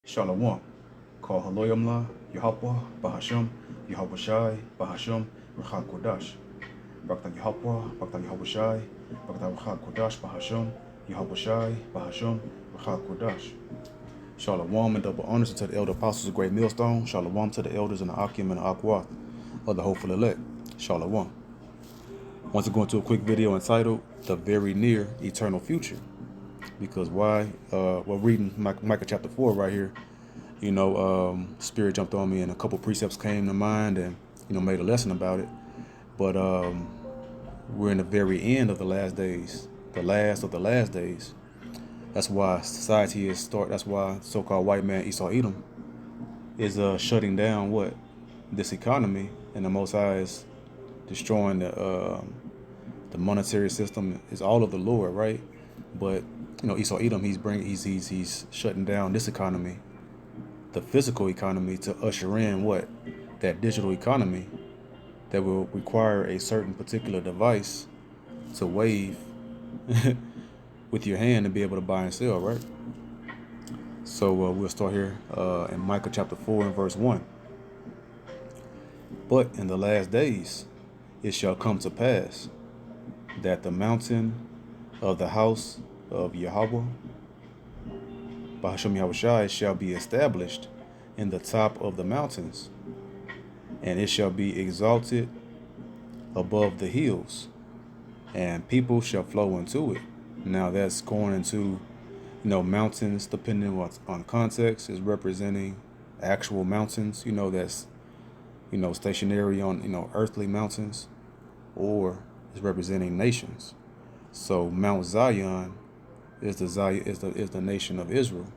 Shalom. Call Haloyamla, Yahweh, Bahasham, Yahweh Shai, Bahasham, Rachad Kodash. Bakta Yahweh, Bakta Yahweh Shai, Bakta Rachad Kodash, Bahasham, Yahweh Shai, Bahasham, Rachad Kodash. Shalom and double honors to the elder apostles of Great Millstone. Shalom to the elders in the Akim and the Akwath of the hopeful elect. Shalom. Want to go into a quick video entitled The Very Near Eternal Future. Because why? We're reading Micah chapter 4 right here. Spirit jumped on me and a couple precepts came to mind and, made a lesson about it. But we're in the very end of the last days, the last of the last days. That's why society that's why so-called white man Esau Edom is shutting down this economy, and the Most High is destroying the monetary system. Is all of the Lord, right? But Esau Edom, he's shutting down this economy, the physical economy, to usher in that digital economy that will require a certain particular device to wave with your hand to be able to buy and sell, right? So we'll start here in Micah chapter 4 and verse 1. But in the last days it shall come to pass that the mountain of the house of Yahweh, Bahasham Yahushai, shall be established in the top of the mountains, and it shall be exalted above the hills, and people shall flow into it. Now that's going into, mountains, depending on context, is representing actual mountains, that's, stationary on, earthly mountains, or is representing nations. So Mount Zion is the nation of Israel,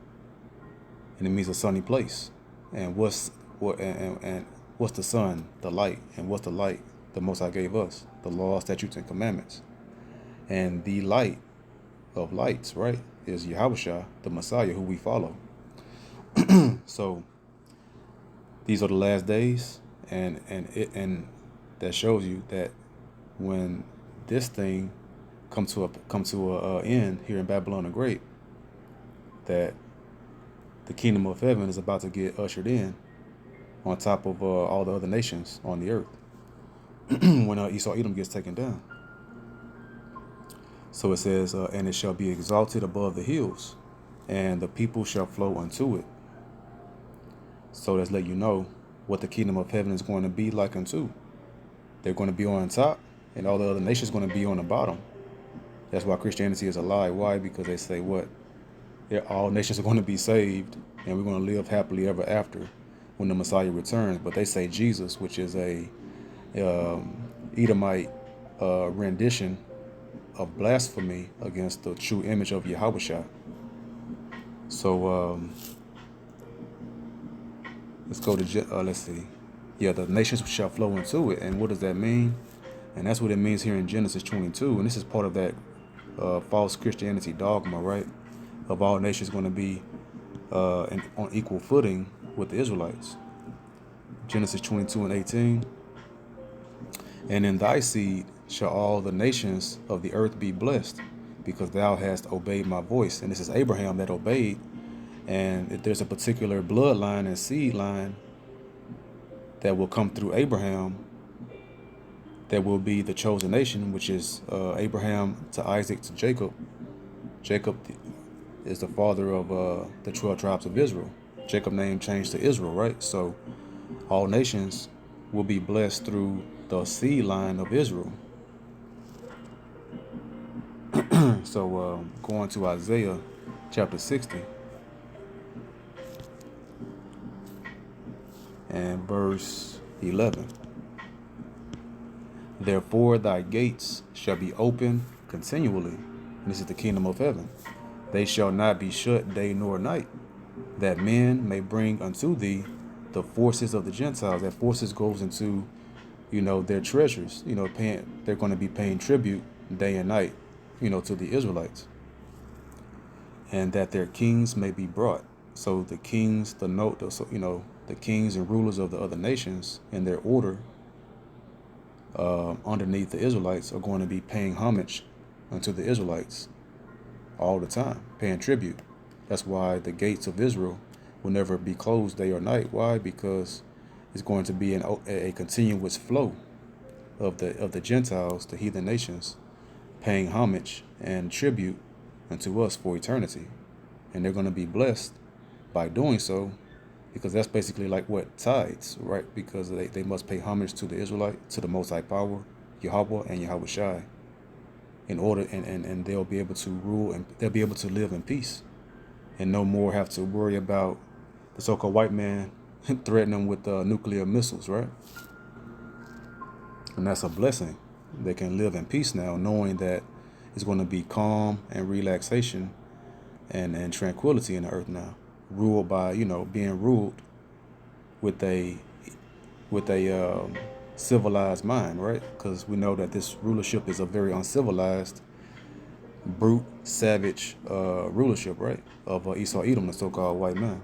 and it means a sunny place. And what's the sun? The light. And what's the light? The Most High gave us the law, statutes, and commandments. And the light of lights, right, is Yahushua, the Messiah, who we follow. So these are the last days, and that shows you that when this thing come to a end here in Babylon the Great, that the kingdom of heaven is about to get ushered in on top of all the other nations on the earth when Esau Edom gets taken down. So it says, and it shall be exalted above the hills, and the people shall flow unto it. So that's let you know what the kingdom of heaven is going to be like unto. They're going to be on top, and all the other nations are going to be on the bottom. That's why Christianity is a lie. Why? Because they say all nations are going to be saved, and we're going to live happily ever after when the Messiah returns. But they say Jesus, which is a Edomite rendition of blasphemy against the true image of Yahushua. So let's go to let's see. Yeah, the nations shall flow into it, and what does that mean? And that's what it means here in Genesis 22, and this is part of that false Christianity dogma, right? Of all nations going to be on equal footing with the Israelites. Genesis 22 and 18. And in thy seed shall all the nations of the earth be blessed, because thou hast obeyed my voice. And this is Abraham that obeyed. And if there's a particular bloodline and seed line that will come through Abraham, that will be the chosen nation, which is Abraham to Isaac to Jacob. Jacob is the father of the 12 tribes of Israel. Jacob name changed to Israel, right? So all nations will be blessed through the seed line of Israel. So going to Isaiah chapter 60 and verse 11. Therefore thy gates shall be open continually. And this is the kingdom of heaven. They shall not be shut day nor night, that men may bring unto thee the forces of the Gentiles. That forces goes into, their treasures. They're going to be paying tribute day and night, to the Israelites. And that their kings may be brought. So the kings, the kings and rulers of the other nations in their order underneath the Israelites are going to be paying homage unto the Israelites all the time, paying tribute. That's why the gates of Israel will never be closed day or night. Why? Because it's going to be a continuous flow of the Gentiles, the heathen nations, paying homage and tribute unto us for eternity. And they're going to be blessed by doing so, because that's basically like what tithes, right? Because they must pay homage to the Israelite, to the Most High Power, Yahweh and Yahweh Shai, in order, and they'll be able to rule, and they'll be able to live in peace and no more have to worry about the so-called white man threatening them with nuclear missiles, right? And that's a blessing. They can live in peace now, knowing that it's going to be calm and relaxation and tranquility in the earth now, ruled by, being ruled with a civilized mind, right? Because we know that this rulership is a very uncivilized, brute, savage rulership, right? Of Esau Edom, the so-called white man.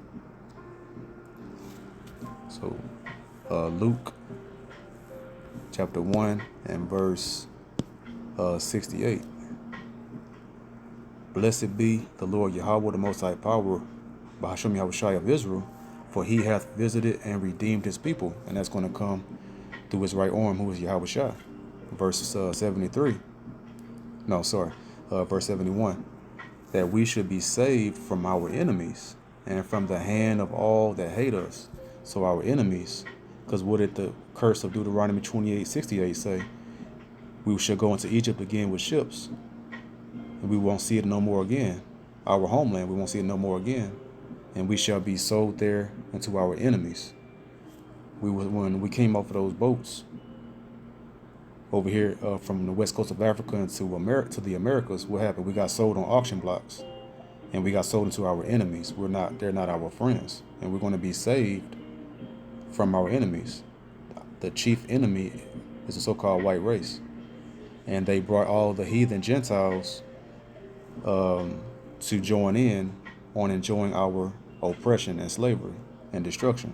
So Luke chapter 1 and verse 68. Blessed be the Lord Yahweh, the Most High Power, Bahasham Yahushai of Israel, for he hath visited and redeemed his people. And that's going to come through his right arm, who is Yahweh Shai. Verse 73. No, sorry. Verse 71. That we should be saved from our enemies and from the hand of all that hate us. So our enemies, because what did the curse of Deuteronomy 28:68 say? We shall go into Egypt again with ships, and we won't see it no more again. Our homeland, we won't see it no more again. And we shall be sold there unto our enemies. When we came off of those boats over here from the west coast of Africa into to the Americas, what happened? We got sold on auction blocks, and we got sold into our enemies. They're not our friends, and we're going to be saved from our enemies. The chief enemy is the so-called white race, and they brought all the heathen Gentiles to join in on enjoying our oppression and slavery and destruction.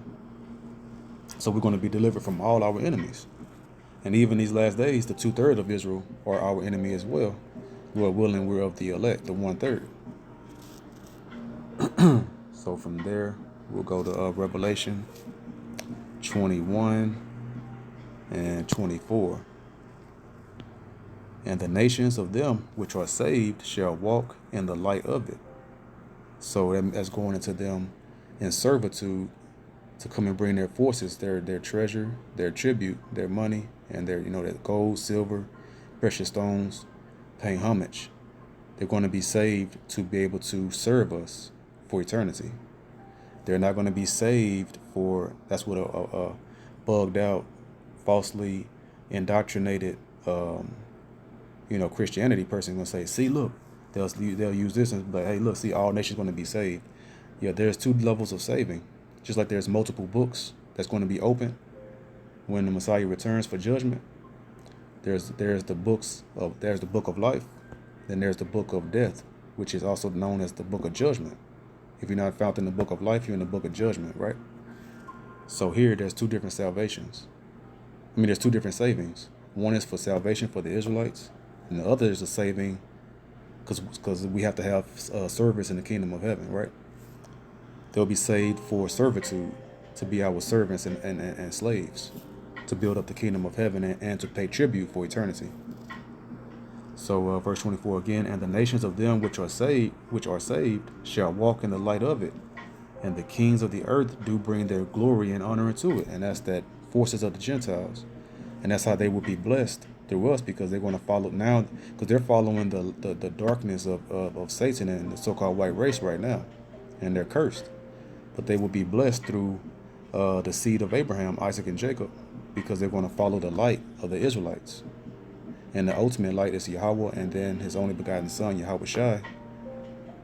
So we're going to be delivered from all our enemies. And even these last days, the 2/3 of Israel are our enemy as well. Lord willing, we're of the elect, the 1/3. So from there, we'll go to Revelation 21 and 24. And the nations of them which are saved shall walk in the light of it. So that's going into them in servitude to come and bring their forces, their treasure, their tribute, their money, and their their gold, silver, precious stones, paying homage. They're going to be saved to be able to serve us for eternity. They're not going to be saved for, that's what a bugged out, falsely indoctrinated Christianity person gonna say. See, look, they'll use this and be like, hey, look, see, all nations going to be saved. Yeah, there's 2 levels of saving. Just like there's multiple books that's going to be open when the Messiah returns for judgment. There's the book of life, then there's the book of death, which is also known as the book of judgment. If you're not found in the book of life, you're in the book of judgment, right? So here, there's 2 different salvations. There's 2 different savings. One is for salvation for the Israelites, and the other is a saving because we have to have service in the kingdom of heaven, right? They'll be saved for servitude, to be our servants and slaves, to build up the kingdom of heaven and to pay tribute for eternity. So verse 24 again, and the nations of them which are saved shall walk in the light of it, and the kings of the earth do bring their glory and honor into it. And that's that forces of the Gentiles. And that's how they will be blessed through us, because they're going to follow now, because they're following the darkness of Satan and the so-called white race right now, and they're cursed. But they will be blessed through the seed of Abraham, Isaac, and Jacob, because they're going to follow the light of the Israelites. And the ultimate light is Yahweh, and then his only begotten son, Yahweh Shai.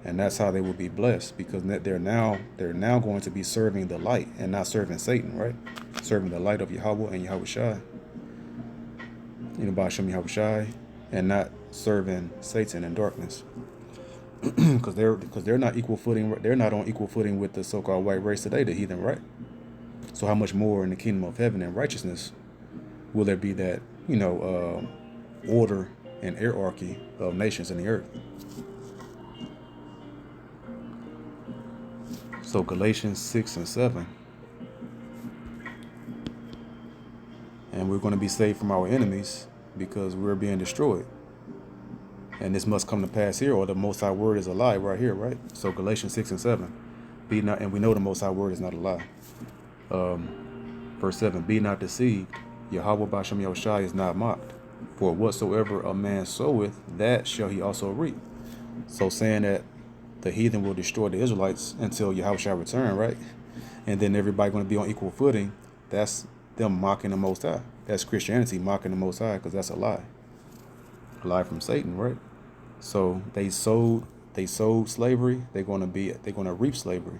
And that's how they will be blessed, because they're now going to be serving the light and not serving Satan, right? Serving the light of Yahweh and Yahweh Shai. Ba'ashem Yahweh Shai, and not serving Satan and darkness. Because they're not equal footing. They're not on equal footing with the so-called white race today, the heathen, right? So how much more in the kingdom of heaven and righteousness will there be that order and hierarchy of nations in the earth? So Galatians 6 and 7. And we're going to be saved from our enemies because we're being destroyed. And this must come to pass here, or the Most High word is a lie right here, right? So Galatians 6 and 7. Be not, and we know the Most High word is not a lie. Verse 7, be not deceived. Yahweh Bashem Yahushai is not mocked. For whatsoever a man soweth, that shall he also reap. So saying that the heathen will destroy the Israelites until Yahushua return, right? And then everybody going to be on equal footing. That's them mocking the Most High. That's Christianity mocking the Most High, because that's a lie. A lie from Satan, right? So they sowed slavery. They're going to reap slavery.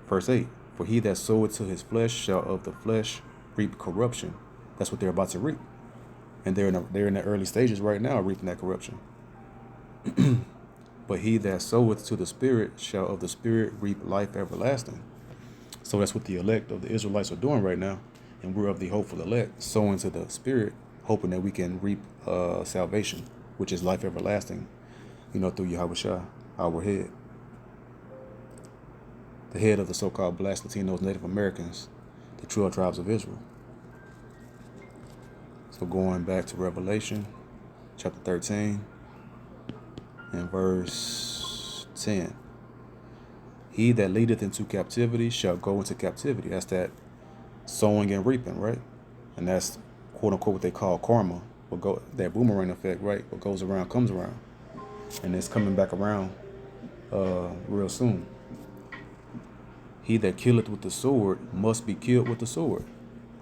Verse 8, for he that soweth to his flesh shall of the flesh reap corruption. That's what they're about to reap. And they're in the early stages right now reaping that corruption. But he that soweth to the Spirit shall of the Spirit reap life everlasting. So that's what the elect of the Israelites are doing right now. And we're of the hopeful elect, sowing to the Spirit, hoping that we can reap salvation, which is life everlasting, through Yahushua, our head. The head of the so-called Blacks, Latinos, Native Americans, the 12 tribes of Israel. So going back to Revelation, chapter 13, and verse 10. He that leadeth into captivity shall go into captivity. That's that sowing and reaping, right? And that's quote unquote what they call karma. That boomerang effect, right? What goes around comes around. And it's coming back around real soon. He that killeth with the sword must be killed with the sword.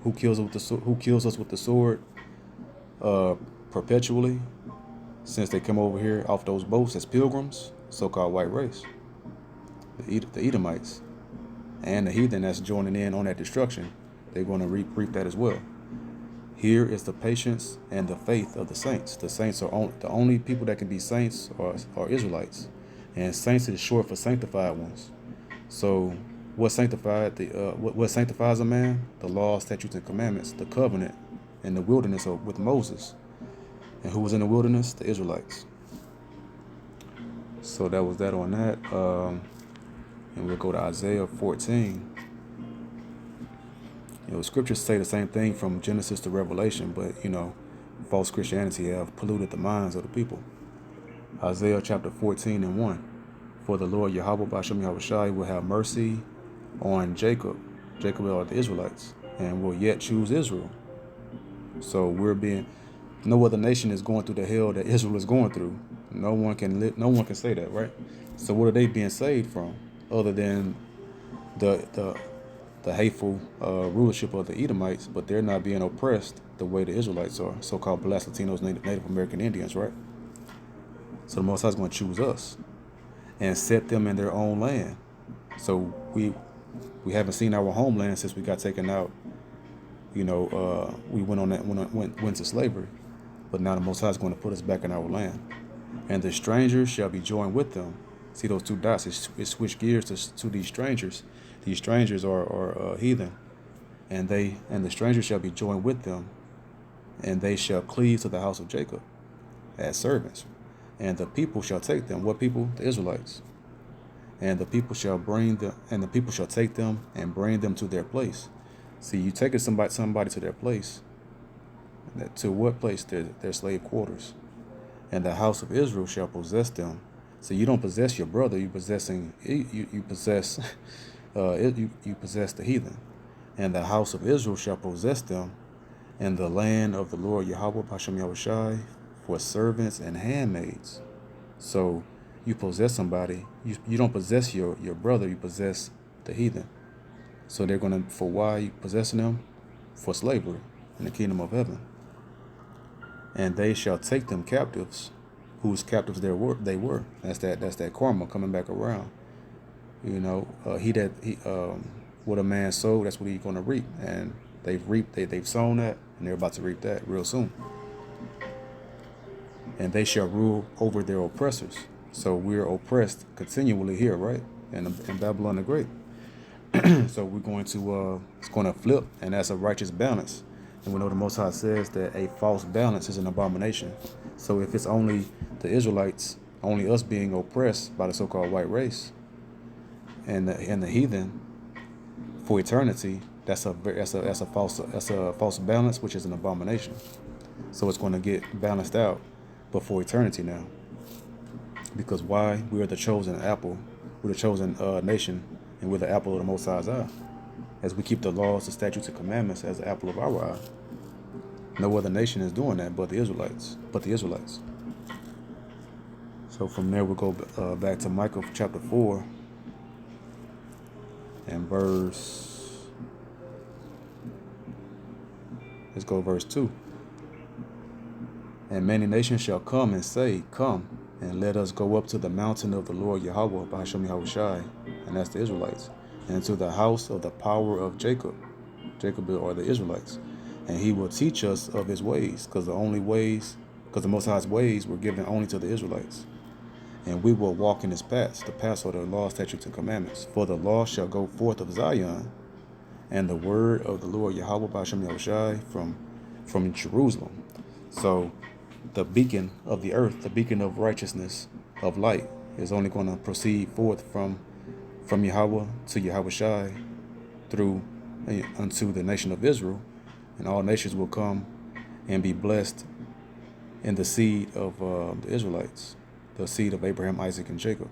Who kills us with the sword perpetually, since they come over here off those boats as pilgrims, so-called white race, the Edomites, and the heathen that's joining in on that destruction. They're going to reap that as well. Here is the patience and the faith of the saints. The saints are the only people that can be saints are Israelites, and saints is short for sanctified ones. So what sanctifies a man? The law, statutes, and commandments, the covenant in the wilderness with Moses. And who was in the wilderness? The Israelites. So that was that on that. And we'll go to Isaiah 14. Scriptures say the same thing from Genesis to Revelation, but, false Christianity have polluted the minds of the people. Isaiah chapter 14 and 1. For the Lord Yahweh Bashem Yahushai will have mercy on Jacob. Jacob are the Israelites, and will yet choose Israel. So no other nation is going through the hell that Israel is going through. No one can say that, right? So what are they being saved from, other than the hateful rulership of the Edomites? But they're not being oppressed the way the Israelites are, so-called Blacks, Latinos, Native American Indians, right? So the Most High is going to choose us and set them in their own land. So we haven't seen our homeland since we got taken out. We went to slavery, but now the Most High is going to put us back in our land. And the strangers shall be joined with them. See those two dots? It switched gears to these strangers. These strangers are heathen, and the strangers shall be joined with them, and they shall cleave to the house of Jacob as servants. And the people shall take them. What people? The Israelites. And the people shall take them and bring them to their place. See, you taking somebody to their place. To what place? Their slave quarters. And the house of Israel shall possess them. So you don't possess your brother. You possess you possess the heathen. And the house of Israel shall possess them, and the land of the Lord Yahweh Bashem Yahushai for servants and handmaids. So you possess somebody. You don't possess your brother. You possess the heathen. So they're going to, for why you possessing them? For slavery in the kingdom of heaven. And they shall take them captives, whose captives they were. That's that karma coming back around. What a man sowed, that's what he's going to reap. And they've sown that, and they're about to reap that real soon. And they shall rule over their oppressors. So we're oppressed continually here, right? In Babylon the Great. So we're going to, it's going to flip, and that's a righteous balance. And we know the Most High says that a false balance is an abomination. So if it's only the Israelites, only us being oppressed by the so-called white race, and the heathen for eternity, that's a false balance, which is an abomination. So it's going to get balanced out, but for eternity now. Because why? We are the chosen apple. We're the chosen nation, and we're the apple of the Most High's eye. As we keep the laws, the statutes, and commandments as the apple of our eye. No other nation is doing that but the Israelites. So from there we'll go back to Micah chapter 4 and let's go verse 2. And many nations shall come and say, Come, and let us go up to the mountain of the Lord Yahweh, Bahashem Yahushai, and that's the Israelites, and to the house of the power of Jacob. Jacob are the Israelites. And he will teach us of his ways, because the Most High's ways were given only to the Israelites. And we will walk in his paths, the paths of the law, statutes, and commandments. For the law shall go forth of Zion, and the word of the Lord Yahweh, Bahashem Yahushai, from Jerusalem. So the beacon of the earth, the beacon of righteousness, of light, is only going to proceed forth from Yahweh to Yahushai through unto the nation of Israel, and all nations will come and be blessed in the seed of the Israelites, the seed of Abraham, Isaac, and Jacob,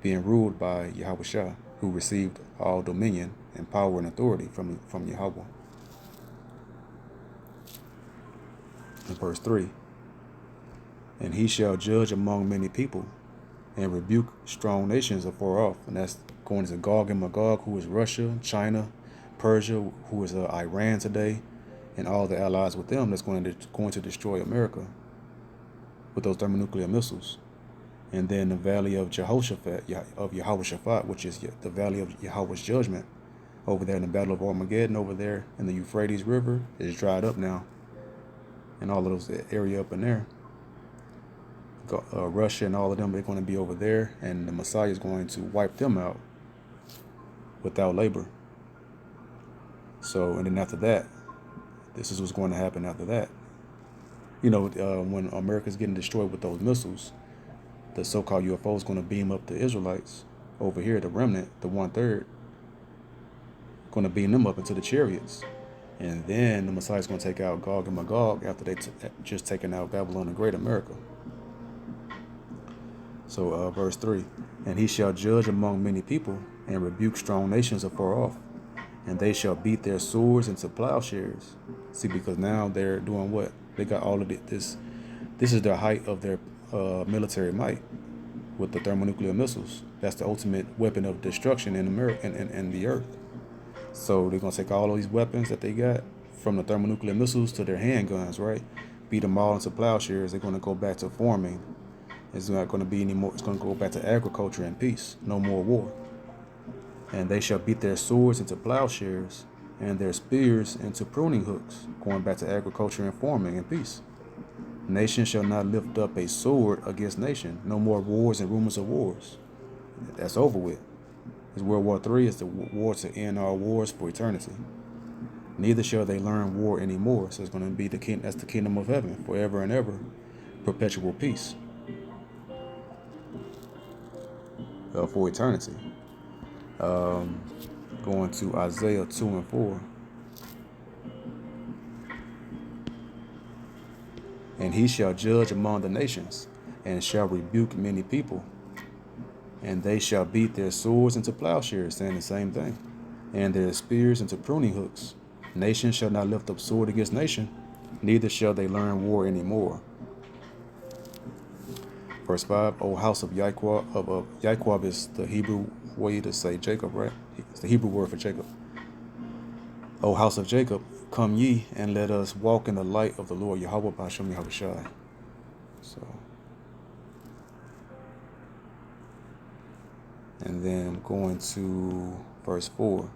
being ruled by Yahushua, who received all dominion and power and authority from Yahweh. In verse 3, and he shall judge among many people and rebuke strong nations afar off. And that's going to Gog and Magog, who is Russia, China, Persia, who is Iran today, and all the allies with them that's going to destroy America with those thermonuclear missiles. And then the valley of Jehoshaphat, which is the valley of Yahweh's judgment, over there in the Battle of Armageddon, over there in the Euphrates River, is dried up now. And all of those area up in there, Russia and all of them, they're going to be over there, and the Messiah is going to wipe them out without labor. So, and then after that, this is what's going to happen after that. When America's getting destroyed with those missiles, the so-called UFO is going to beam up the Israelites over here, the remnant, the 1/3, going to beam them up into the chariots. And then the Messiah is going to take out Gog and Magog after they just taken out Babylon the Great, America. So verse 3, and he shall judge among many people and rebuke strong nations afar off, and they shall beat their swords into plowshares. See, because now they're doing what? They got all of this. This is the height of their military might with the thermonuclear missiles. That's the ultimate weapon of destruction in America and the earth. So they're going to take all of these weapons that they got, from the thermonuclear missiles to their handguns, right? Beat them all into plowshares. They're going to go back to farming. It's not going to be any more. It's going to go back to agriculture and peace. No more war. And they shall beat their swords into plowshares and their spears into pruning hooks, going back to agriculture and farming and peace. Nation shall not lift up a sword against nation. No more wars and rumors of wars. That's over with. It's World War III is the war to end all wars for eternity. Neither shall they learn war anymore. So it's going to be that's the kingdom of heaven, forever and ever, perpetual peace for eternity. Going to Isaiah 2 and 4. And he shall judge among the nations, and shall rebuke many people. And they shall beat their swords into plowshares, saying the same thing, and their spears into pruning hooks. Nation shall not lift up sword against nation, neither shall they learn war anymore. Verse 5, O house of Yaquab, Yaquab is the Hebrew way to say Jacob, right? It's the Hebrew word for Jacob. O house of Jacob, come ye, and let us walk in the light of the Lord Yahweh B'Hashem Yahushai. So, and then going to verse 4.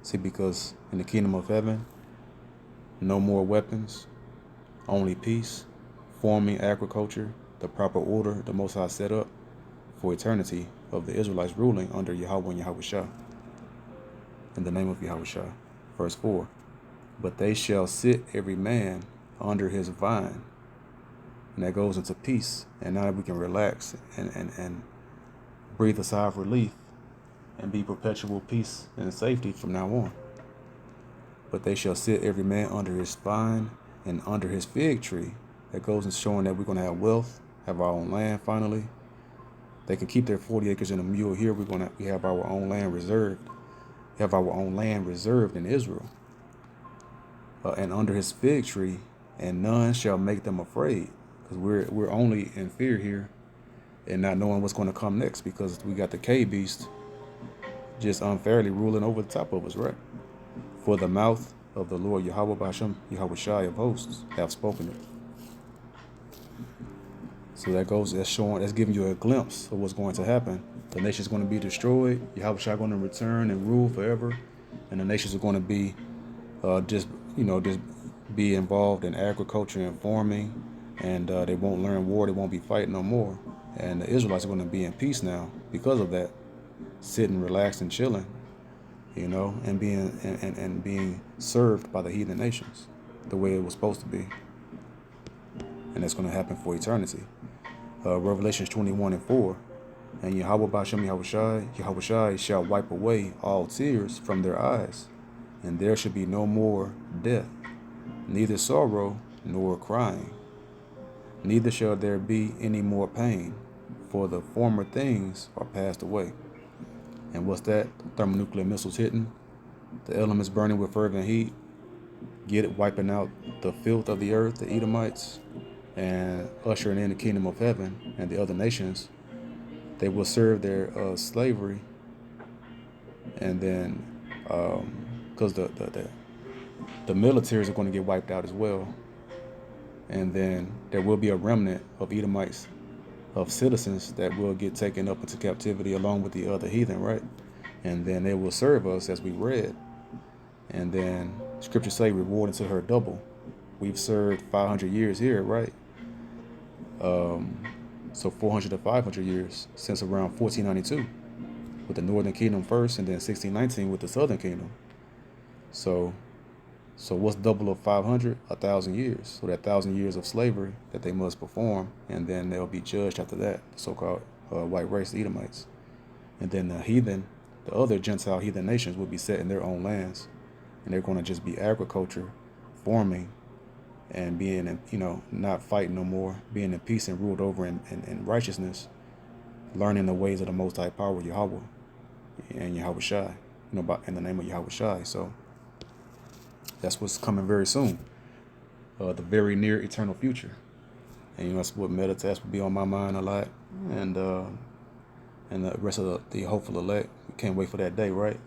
See, because in the kingdom of heaven, no more weapons, only peace, farming, agriculture, the proper order the Most High set up for eternity of the Israelites ruling under Yahweh and Yahushua, in the name of Yahushua. Verse 4, but they shall sit every man under his vine. And that goes into peace. And now we can relax and breathe a sigh of relief and be perpetual peace and safety from now on. But they shall sit every man under his vine and under his fig tree. That goes in showing that we're going to have wealth, have our own land finally. They can keep their 40 acres and a mule here. We have our own land reserved. We have our own land reserved in Israel. And under his fig tree, and none shall make them afraid, because we're only in fear here and not knowing what's going to come next, because we got the K beast just unfairly ruling over the top of us, right? For the mouth of the Lord Yahweh Bashem, Yahweh Shai of hosts, have spoken it. So that's giving you a glimpse of what's going to happen. The nation's going to be destroyed. Yahweh Shai going to return and rule forever, and the nations are going to be just be involved in agriculture and farming, and they won't learn war. They won't be fighting no more. And the Israelites are going to be in peace now because of that, sitting, relaxed, and chilling, and being served by the heathen nations the way it was supposed to be. And that's going to happen for eternity. Revelations 21:4. And Yahweh Bashem Yahweh Shai shall wipe away all tears from their eyes, and there shall be no more death, neither sorrow nor crying, neither shall there be any more pain, for the former things are passed away. And what's that? Thermonuclear missiles hitting, the elements burning with fervent heat, wiping out the filth of the earth, the Edomites, and ushering in the kingdom of heaven and the other nations. They will serve their slavery, and then because the militaries are going to get wiped out as well, and then there will be a remnant of Edomites, of citizens, that will get taken up into captivity along with the other heathen, right? And then they will serve us, as we read, and then scriptures say reward unto her double. We've served 500 years here, right? So 400 to 500 years since around 1492 with the Northern Kingdom first, and then 1619 with the Southern Kingdom. So what's double of 500? 1,000 years. So that 1,000 years of slavery that they must perform, and then they'll be judged after that, the so-called white race, the Edomites. And then the heathen, the other Gentile heathen nations will be set in their own lands, and they're going to just be agriculture, farming, and being in, not fighting no more, being in peace and ruled over in righteousness, learning the ways of the Most High Power, Yahweh, and Yahweh Shai, in the name of Yahweh Shai. So that's what's coming very soon, the very near eternal future. And that's what will be on my mind a lot, and the rest of the hopeful elect. We can't wait for that day, right?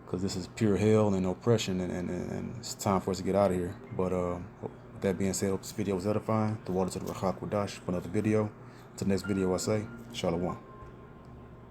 Because this is pure hell and oppression, and it's time for us to get out of here. But with that being said, I hope this video was edifying. The water to the Rachak Wadash for another video. Until the next video, I say, Shalom.